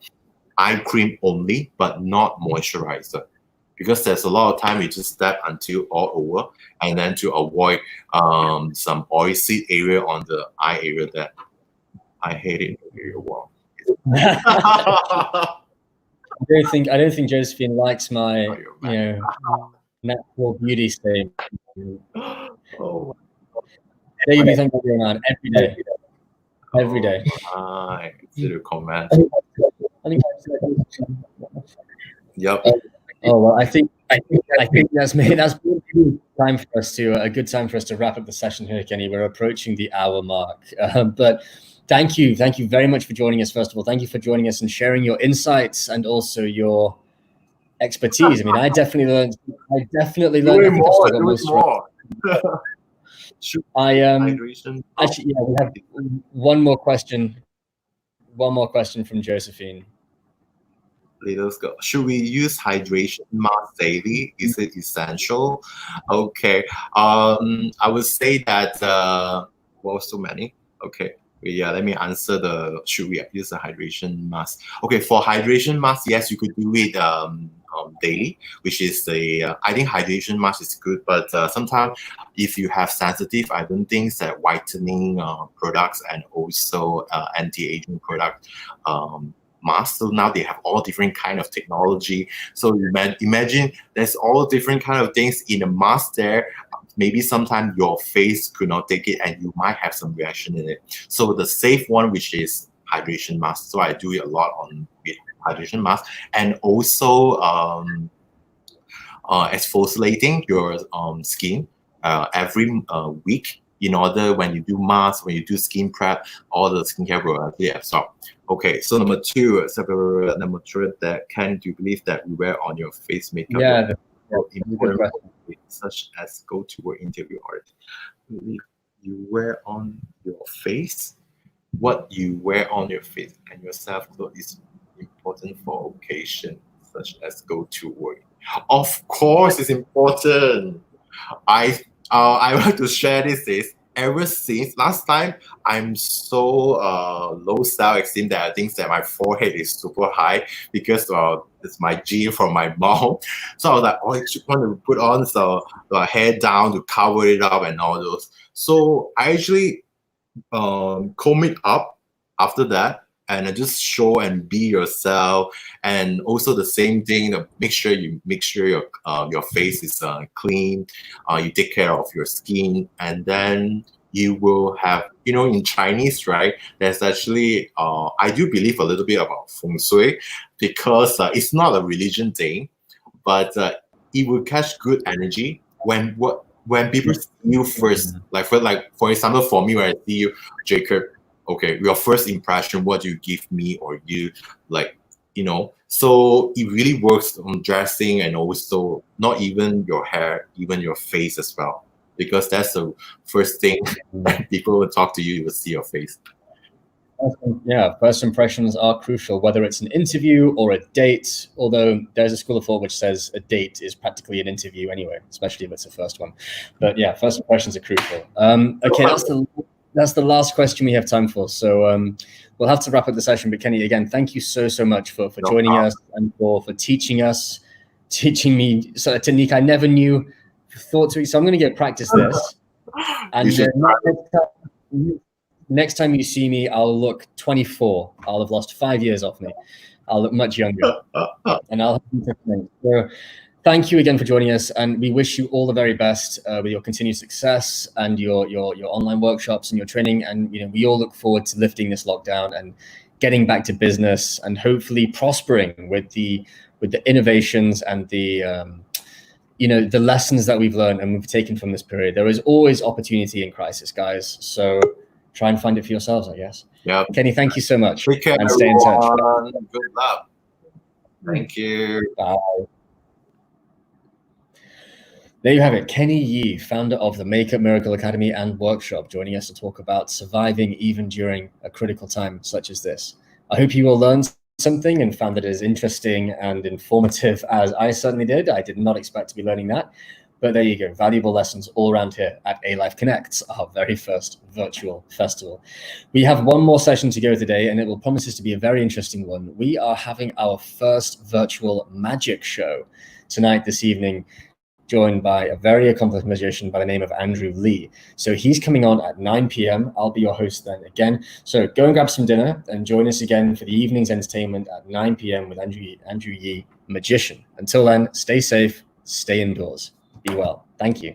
eye cream only, but not moisturizer. Because there's a lot of time we just step until all over, and then to avoid some oily area on the eye area that I hate it very well. I don't think Josephine likes my natural beauty stain. Oh, There you be thankful for your man every day. Every day. I consider comment. Yep. Oh well, I think that's time for us to a good time for us to wrap up the session here, Kenny. We're approaching the hour mark, but thank you very much for joining us. First of all, thank you for joining us and sharing your insights and also your expertise. I mean, I definitely learned. Doing more. Actually, yeah, we have one more question from Josephine. Let's go. Should we use hydration mask daily? Is it essential? Okay. I would say that so many. Okay. Yeah, let me answer should we use a hydration mask? Okay, for hydration mask, yes, you could do it daily, which is I think hydration mask is good, but sometimes if you have sensitive, I don't think that whitening products and also anti-aging product mask. So now they have all different kind of technology. So imagine there's all different kind of things in a mask there. Maybe sometimes your face could not take it and you might have some reaction in it. So the safe one, which is hydration mask. So I do it a lot with hydration mask, and also exfoliating your skin every week, in order when you do mask, when you do skin prep, all the skincare will actually absorb. Okay, so number 2, that do you believe that we wear on your face makeup? Yeah, important such as go to work interview or you wear on your face. What you wear on your face and yourself is important for occasion such as go to work. Of course, it's important. I want to share this ever since last time, I'm so low self-esteem that I think that my forehead is super high because it's my gene from my mom. So I was like, I just want to put on the hair down to cover it up and all those. So I actually comb it up after that, and just show and be yourself. And also the same thing, make sure your face is clean. You take care of your skin, and then you will have, in Chinese, right? There's actually I do believe a little bit about feng shui, because it's not a religion thing, but it will catch good energy when people see you first. Like for example, for me, when I see you, Jacob. Okay, your first impression, what do you give me, or you so it really works on dressing, and also not even your hair, even your face as well, because that's the first thing when people will talk to you, you will see your face. Yeah, first impressions are crucial, whether it's an interview or a date, although there's a school of thought which says a date is practically an interview anyway, especially if it's the first one. But yeah, first impressions are crucial. Okay, that's the last question we have time for. So we'll have to wrap up the session. But Kenny, again, thank you so much for joining us and for teaching us teaching me sort of technique I never knew, thought to. So I'm going to get practice this. And next time you see me, I'll look 24. I'll have lost 5 years off me. I'll look much younger, and I'll have different things. So thank you again for joining us, and we wish you all the very best with your continued success and your online workshops and your training. And we all look forward to lifting this lockdown and getting back to business, and hopefully prospering with the innovations and the the lessons that we've learned and we've taken from this period. There is always opportunity in crisis, guys. So try and find it for yourselves, I guess. Yeah. Kenny, thank you so much. Take care, and stay in touch. Good luck. Thank you. Bye. There you have it. Kenny Yee, founder of the Makeup Miracle Academy and Workshop, joining us to talk about surviving even during a critical time such as this. I hope you all learned something and found it as interesting and informative as I certainly did. I did not expect to be learning that. But there you go, valuable lessons all around here at ALYFE Connects, our very first virtual festival. We have one more session to go today, and it will promises to be a very interesting one. We are having our first virtual magic show tonight, this evening, joined by a very accomplished magician by the name of Andrew Lee. So he's coming on at 9 p.m. I'll be your host then again. So go and grab some dinner and join us again for the evening's entertainment at 9 p.m. with Andrew Yee, magician. Until then, stay safe, stay indoors. Be well. Thank you.